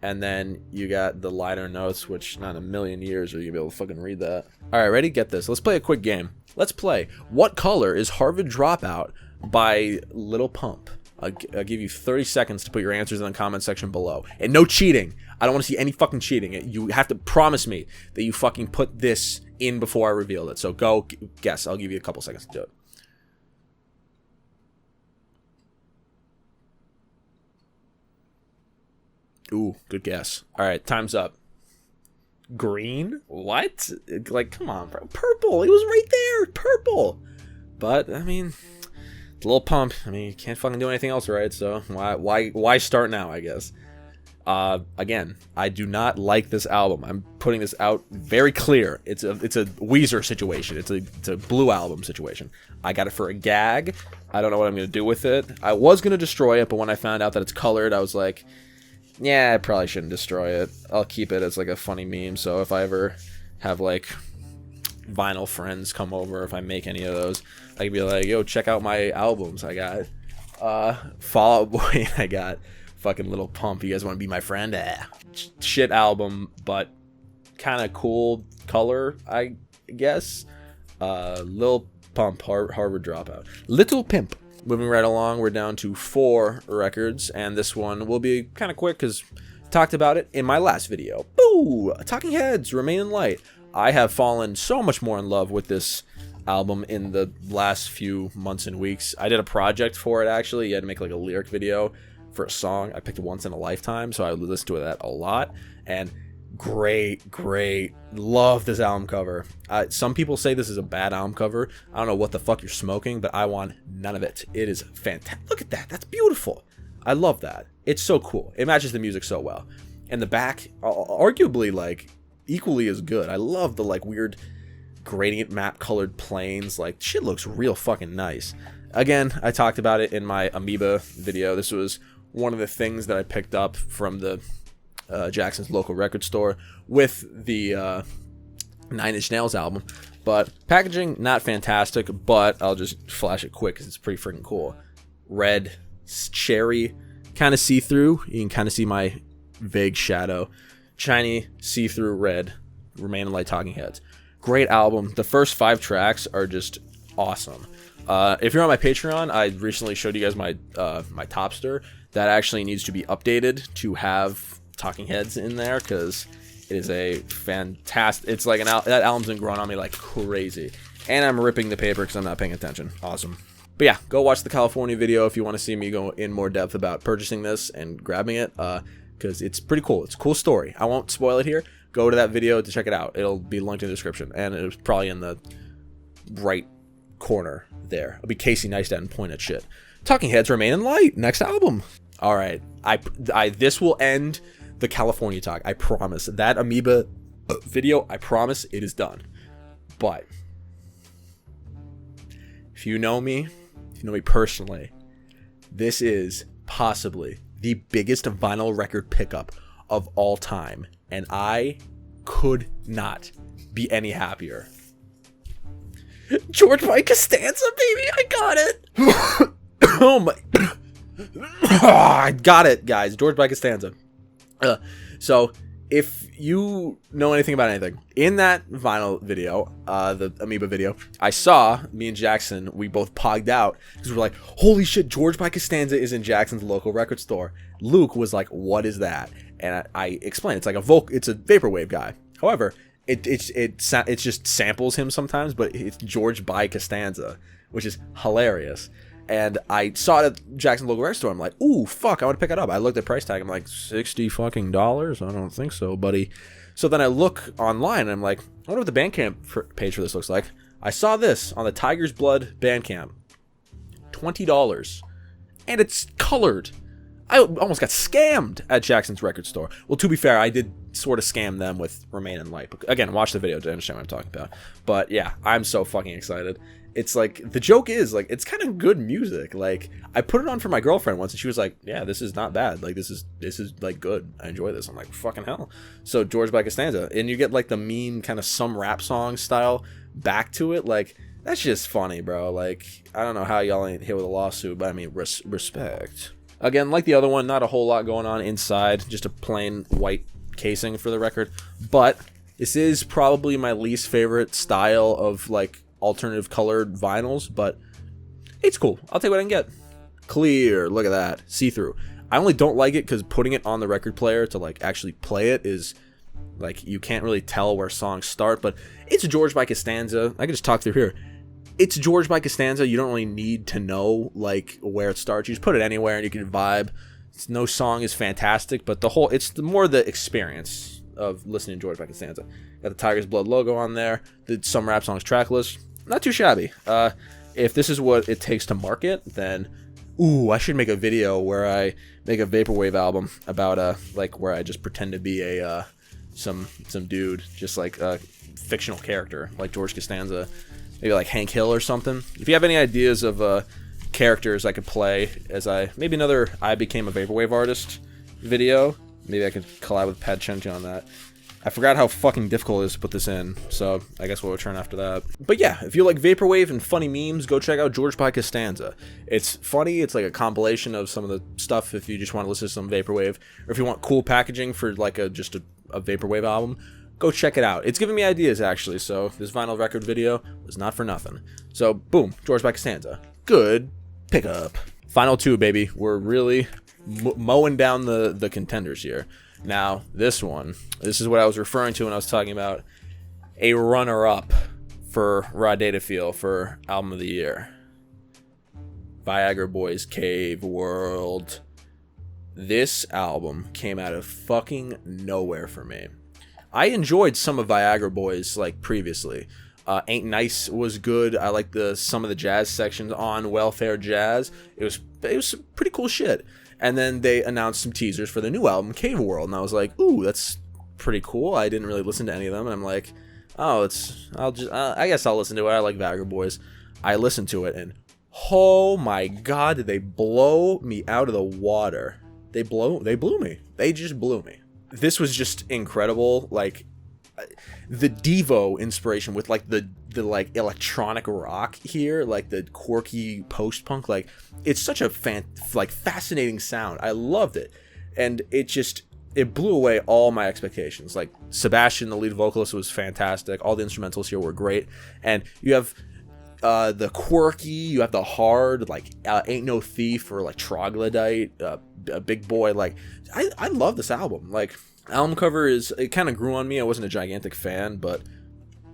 And then you got the liner notes, which not in a million years are you gonna be able to fucking read that. All right, ready? Get this. Let's play a quick game. Let's play. What color is Harvard Dropout by Little Pump? I'll give you 30 seconds to put your answers in the comment section below. And no cheating. I don't want to see any fucking cheating. You have to promise me that you fucking put this in before I reveal it. So go guess. I'll give you a couple seconds to do it. Ooh, good guess. All right, time's up. Green? What? Like, come on, bro. Purple. It was right there. Purple. But I mean, it's a little pump. I mean, you can't fucking do anything else, right? So why start now? I guess. Again, I do not like this album. I'm putting this out very clear. It's a Weezer situation. It's a Blue Album situation. I got it for a gag. I don't know what I'm gonna do with it. I was gonna destroy it, but when I found out that it's colored, I was like, yeah, I probably shouldn't destroy it. I'll keep it as like a funny meme. So if I ever have like vinyl friends come over, if I make any of those, I can be like, yo, check out my albums. I got Fall Out Boy. I got fucking Little Pump. You guys want to be my friend? Shit album, but kind of cool color, I guess. Lil Pump, Harvard Dropout. Little Pimp. Moving right along, we're down to 4 records, and this one will be kind of quick because talked about it in my last video. Boo! Talking Heads, Remain in Light. I have fallen so much more in love with this album in the last few months and weeks. I did a project for it, actually. You had to make like a lyric video for a song. I picked it once in a lifetime, so I listened to that a lot, and great. Love this album cover. Some people say this is a bad album cover. I don't know what the fuck you're smoking, but I want none of it. It is fantastic. Look at that. That's beautiful. I love that. It's so cool. It matches the music so well. And the back, arguably like equally as good. I love the like weird gradient map colored planes. Like shit looks real fucking nice. Again, I talked about it in my Amoeba video. This was one of the things that I picked up from the Jackson's local record store with the 9 Inch Nails album. But packaging, not fantastic, but I'll just flash it quick because it's pretty freaking cool. Red, cherry, kind of see-through. You can kind of see my vague shadow. Shiny, see-through red, Remain in Light, Talking Heads. Great album. The first 5 tracks are just awesome. If you're on my Patreon, I recently showed you guys my my Topster. That actually needs to be updated to have Talking Heads in there because it is a fantastic. It's like that album's been growing on me like crazy, and I'm ripping the paper because I'm not paying attention. Awesome. But yeah, go watch the California video if you want to see me go in more depth about purchasing this and grabbing it because it's pretty cool. It's a cool story. I won't spoil it here. Go to that video to check it out. It'll be linked in the description, and it's probably in the right corner there. It'll be Casey Neistat and point at shit. Talking Heads, Remain in Light. Next album. All right, this will end the California talk. I promise. That Amoeba video, I promise it is done. But if you know me personally, this is possibly the biggest vinyl record pickup of all time, and I could not be any happier. George by Costanza, baby, I got it. Oh my. I got it, guys. George by Costanza. So if you know anything about anything, in that vinyl video, the Amoeba video, I saw me and Jackson, we both pogged out because we're like, holy shit, George by Costanza is in Jackson's local record store. Luke was like, what is that? And I explained, it's like it's a Vaporwave guy. However, it just samples him sometimes, but it's George by Costanza, which is hilarious. And I saw it at Jackson local record store. I'm like, ooh, fuck, I want to pick it up. I looked at price tag. I'm like, $60 fucking dollars? I don't think so, buddy. So then I look online and I'm like, I wonder what the Bandcamp page for this looks like. I saw this on the Tiger's Blood Bandcamp. $20. And it's colored. I almost got scammed at Jackson's record store. Well, to be fair, I did sort of scam them with Remain in Light. Again, watch the video to understand what I'm talking about. But yeah, I'm so fucking excited. It's like, the joke is, like, it's kind of good music. Like, I put it on for my girlfriend once, and she was like, yeah, this is not bad. Like, this is like, good. I enjoy this. I'm like, fucking hell. So, George by Costanza. And you get, like, the meme kind of some rap song style back to it. Like, that's just funny, bro. Like, I don't know how y'all ain't hit with a lawsuit, but I mean, respect. Again, like the other one, not a whole lot going on inside. Just a plain white casing for the record. But this is probably my least favorite style of, like, alternative colored vinyls, but it's cool. I'll take what I can get. Clear, look at that, see-through. I only don't like it because putting it on the record player to, like, actually play it is, like, you can't really tell where songs start, but it's George by Costanza. I can just talk through here. It's George by Costanza. You don't really need to know, like, where it starts. You just put it anywhere and you can vibe. No song is fantastic, but it's more the experience of listening to George by Costanza. Got the Tiger's Blood logo on there. The Some Rap Songs track list. Not too shabby. If this is what it takes to market, then, ooh, I should make a video where I make a Vaporwave album about, like, where I just pretend to be some dude, just like a fictional character, like George Costanza, maybe like Hank Hill or something. If you have any ideas of characters I could play as maybe another I Became a Vaporwave Artist video, maybe I could collab with Pad Chenchi on that. I forgot how fucking difficult it is to put this in, so I guess we'll return after that. But yeah, if you like Vaporwave and funny memes, go check out George by Costanza. It's funny, it's like a compilation of some of the stuff if you just want to listen to some Vaporwave, or if you want cool packaging for like just a Vaporwave album, go check it out. It's giving me ideas, actually, so this vinyl record video was not for nothing. So, boom, George by Costanza. Good pickup. Final two, baby. We're really mowing down the contenders here. Now, this is what I was referring to when I was talking about a runner-up for Raw Data Feel for Album of the Year. Viagra Boys Cave World. This album came out of fucking nowhere for me. I enjoyed some of Viagra Boys, like, previously. Ain't Nice was good. I liked some of the jazz sections on Welfare Jazz. It was pretty cool shit. And then they announced some teasers for the new album, Cave World, and I was like, ooh, that's pretty cool. I didn't really listen to any of them, and I'm like, oh, I guess I'll listen to it. I like Viagra Boys. I listened to it, and oh my god, did they blow me out of the water. They blew me. They just blew me. This was just incredible. Like, the Devo inspiration with like the like electronic rock here, like the quirky post-punk, like it's such a fascinating sound. I loved it, and it blew away all my expectations. Like Sebastian, the lead vocalist, was fantastic. All the instrumentals here were great, and you have the quirky, you have the hard, like Ain't No Thief or like Troglodyte, a Big Boy. Like I love this album. Like, album cover it kind of grew on me. I wasn't a gigantic fan, but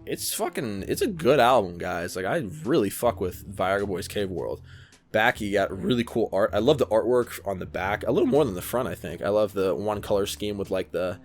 it's a good album, guys. Like, I really fuck with Viagra Boys Cave World. Back, you got really cool art. I love the artwork on the back, a little more than the front, I think. I love the one color scheme with like the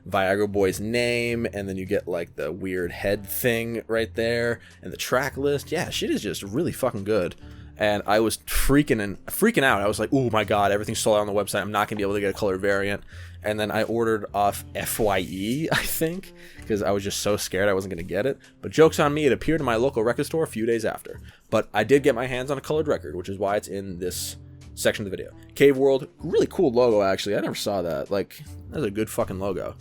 Viagra Boys name, and then you get like the weird head thing right there, and the track list. Yeah, shit is just really fucking good. And I was freaking out. I was like, oh my god, everything's sold out on the website. I'm not going to be able to get a color variant. And then I ordered off FYE, I think, because I was just so scared I wasn't going to get it. But joke's on me, it appeared in my local record store a few days after. But I did get my hands on a colored record, which is why it's in this section of the video. Cave World, really cool logo, actually. I never saw that. Like, that's a good fucking logo.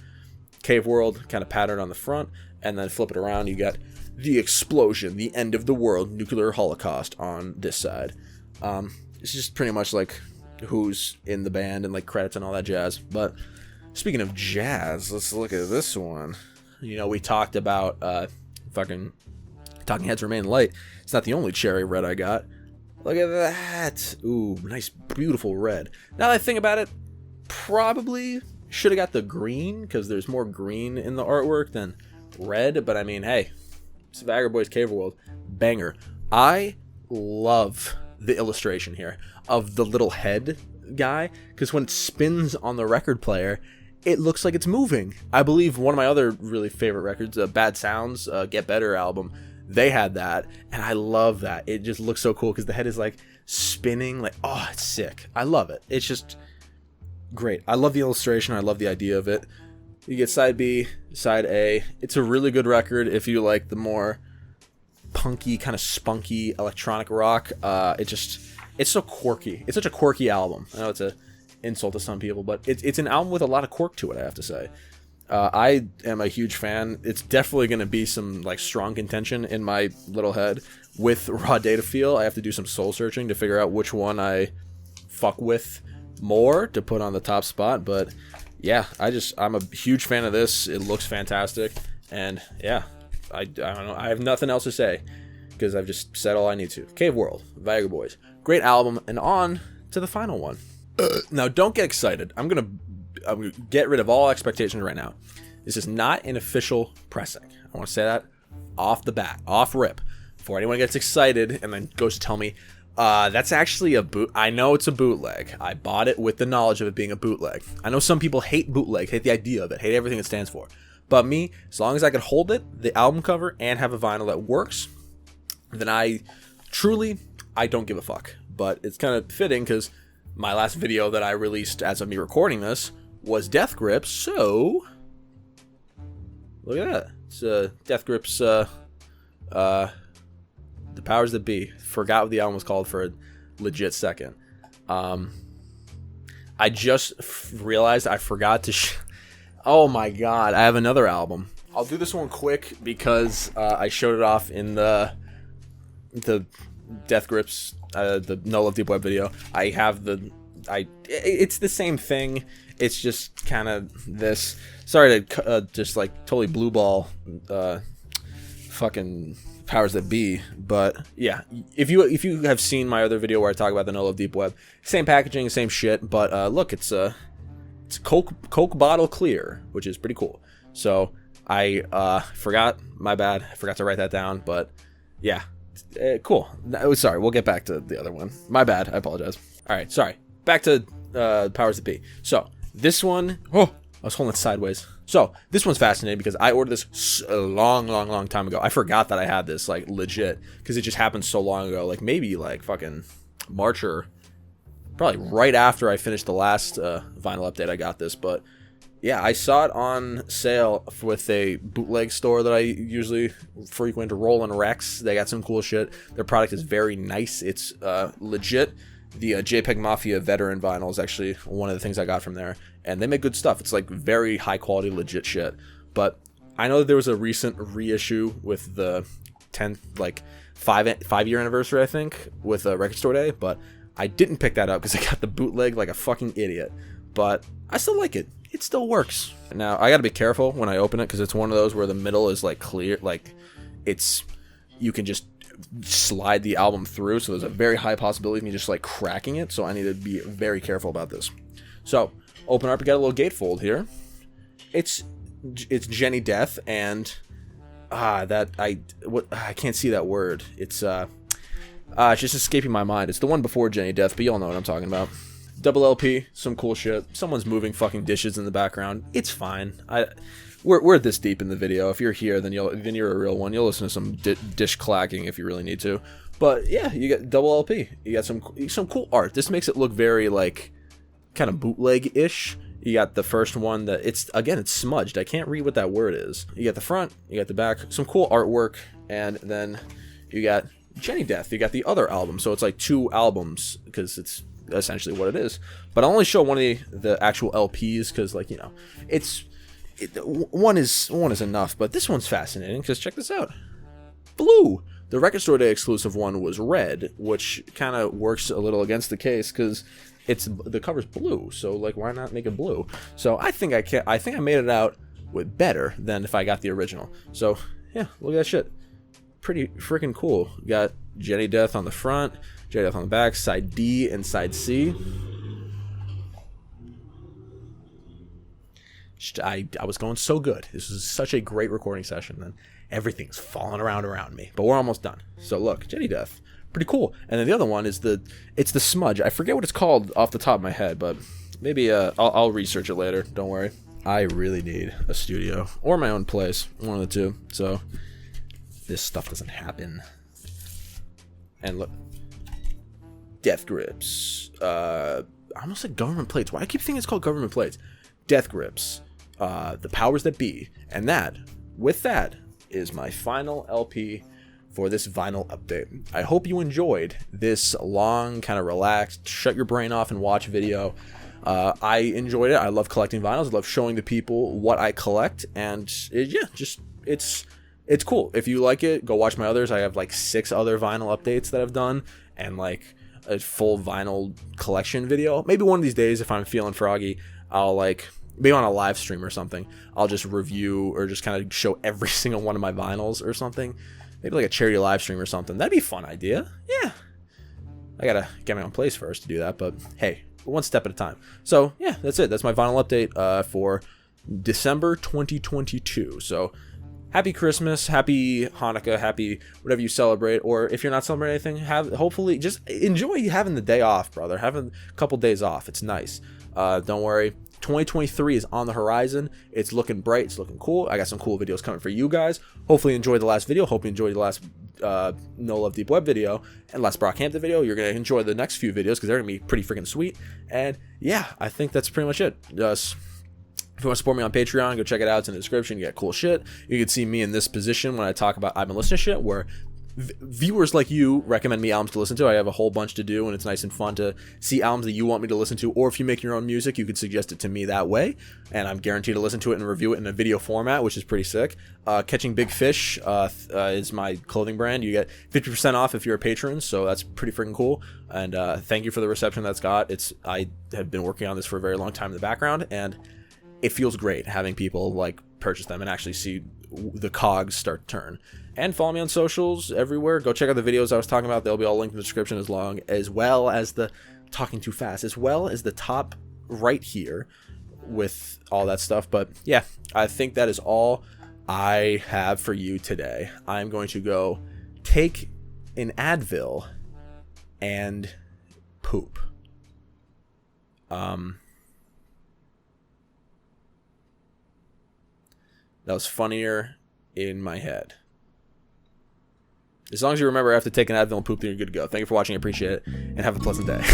Cave World, kind of patterned on the front. And then flip it around, you got the explosion, the end of the world, nuclear holocaust on this side. It's just pretty much like who's in the band and like credits and all that jazz. But speaking of jazz, let's look at this one. You know, we talked about fucking Talking Heads Remain Light. It's not the only cherry red I got. Look at that. Ooh, nice, beautiful red. Now that I think about it, probably should have got the green, because there's more green in the artwork than red, but I mean, hey, it's Viagra Boys Cave World. Banger. I love the illustration here of the little head guy, because when it spins on the record player, it looks like it's moving. I believe one of my other really favorite records, Bad Sounds, Get Better album, they had that, and I love that. It just looks so cool because the head is like spinning, like, oh, it's sick. I love it. It's just great. I love the illustration. I love the idea of it. You get side B, side A. It's a really good record if you like the more punky, kind of spunky electronic rock. It's so quirky. It's such a quirky album. I know it's a insult to some people, but it's an album with a lot of quirk to it, I have to say. I am a huge fan. It's definitely going to be some like strong contention in my little head with Raw Data Feel. I have to do some soul searching to figure out which one I fuck with more to put on the top spot, but yeah, I'm a huge fan of this. It looks fantastic, and yeah, I don't know. I have nothing else to say because I've just said all I need to. Cave World, Viagra Boys, great album, and on to the final one. Now, don't get excited. I'm gonna get rid of all expectations right now. This is not an official pressing. I want to say that off the bat, off rip, before anyone gets excited and then goes to tell me, that's actually a boot. I know it's a bootleg. I bought it with the knowledge of it being a bootleg. I know some people hate bootleg, hate the idea of it, hate everything it stands for. But me, as long as I could hold it, the album cover, and have a vinyl that works, then I don't give a fuck. But it's kind of fitting because my last video that I released as of me recording this was Death Grips, so look at that. It's Death Grips, The Powers That Be. Forgot what the album was called for a legit second. I just realized I forgot to oh my god, I have another album. I'll do this one quick because I showed it off in the Death Grips, the No Love Deep Web video. I have it's the same thing. It's just kind of this. Sorry to just like totally blue ball fucking Powers That Be, but yeah, if you have seen my other video where I talk about the No Love Deep Web, same packaging, same shit, but look, it's Coke bottle clear, which is pretty cool. So I forgot, my bad, I forgot to write that down, but yeah, cool. Sorry, we'll get back to the other one. My bad, I apologize. All right, sorry. Back to Powers That Be. So this one, I was holding it sideways. So this one's fascinating because I ordered this a long time ago. I forgot that I had this, like, legit, because it just happened so long ago. Like maybe like fucking March, or probably right after I finished the last vinyl update. I got this, but yeah, I saw it on sale with a bootleg store that I usually frequent, Rollin' Rex. They got some cool shit. Their product is very nice. It's legit. The JPEG Mafia veteran vinyl is actually one of the things I got from there, and they make good stuff. It's like very high quality, legit shit. But I know that there was a recent reissue with the 10th, like 5-year anniversary, I think, with Record Store Day, but I didn't pick that up because I got the bootleg like a fucking idiot. But I still like it. It still works. Now I got to be careful when I open it because it's one of those where the middle is like clear, like you can just slide the album through, so there's a very high possibility of me just like cracking it, so I need to be very careful about this. So open up, we got a little gatefold here. It's Jenny Death, and I can't see that word. It's just escaping my mind. It's the one before Jenny Death, but y'all know what I'm talking about. Double LP, some cool shit. Someone's moving fucking dishes in the background. It's fine. We're this deep in the video. If you're here, then you're a real one. You'll listen to some dish clacking if you really need to. But yeah, you got double LP. You got some cool art. This makes it look very like kind of bootleg-ish. You got the first one that it's smudged. I can't read what that word is. You got the front, you got the back, some cool artwork, and then you got Jenny Death. You got the other album, so it's like 2 albums because it's essentially what it is. But I'll only show one of the actual LPs because, like, you know, one is enough. But this one's fascinating because check this out, blue. The Record Store Day exclusive one was red, which kind of works a little against the case because the cover's blue. So like, why not make it blue? So I think I made it out with better than if I got the original. So yeah, look at that shit. Pretty freaking cool. Got Jenny Death on the front, Jenny Death on the back, side D and side C. I was going so good. This was such a great recording session, and everything's falling around me. But we're almost done. So look, Jenny Death, pretty cool. And then the other one is it's the smudge. I forget what it's called off the top of my head, but maybe I'll research it later. Don't worry. I really need a studio or my own place, one of the two. So this stuff doesn't happen. And look, death grips. I almost said government plates. Why do I keep thinking it's called government plates? Death grips. The powers that be. And with that is my final LP for this vinyl update. I hope you enjoyed this long, kind of relaxed, shut your brain off and watch video. I enjoyed it. I love collecting vinyls. I love showing the people what I collect, and it's cool. If you like it, go watch my others. I have like 6 other vinyl updates that I've done, and like a full vinyl collection video. Maybe one of these days, if I'm feeling froggy, I'll like maybe on a live stream or something, I'll just review or just kind of show every single one of my vinyls or something. Maybe like a charity live stream or something. That'd be a fun idea. Yeah. I gotta get my own place first to do that, but hey, one step at a time. So yeah, that's it. That's my vinyl update for December 2022. So happy Christmas, happy Hanukkah, happy whatever you celebrate, or if you're not celebrating anything, hopefully just enjoy having the day off, brother. Having a couple days off, it's nice. Don't worry, 2023 is on the horizon. It's looking bright, it's looking cool. I got some cool videos coming for you guys. Hopefully you enjoyed the last video. Hope you enjoyed the last No Love Deep Web video and last Brockhampton video. You're gonna enjoy the next few videos because they're gonna be pretty freaking sweet. And yeah, I think that's pretty much it. Just if you want to support me on Patreon, go check it out. It's in the description. You get cool shit. You can see me in this position when I talk about I've been listening to shit, where viewers like you recommend me albums to listen to. I have a whole bunch to do, and it's nice and fun to see albums that you want me to listen to. Or if you make your own music, you could suggest it to me that way, and I'm guaranteed to listen to it and review it in a video format, which is pretty sick. Catching Big Fish is my clothing brand. You get 50% off if you're a patron, so that's pretty freaking cool. And thank you for the reception that's got. I have been working on this for a very long time in the background, and it feels great having people like purchase them and actually see the cogs start to turn. And follow me on socials everywhere. Go check out the videos I was talking about. They'll be all linked in the description, as well as the talking too fast, as well as the top right here with all that stuff. But yeah, I think that is all I have for you today. I'm going to go take an Advil and poop. That was funnier in my head. As long as you remember I have to take an Advil and poop, then you're good to go. Thank you for watching. I appreciate it. And have a pleasant day.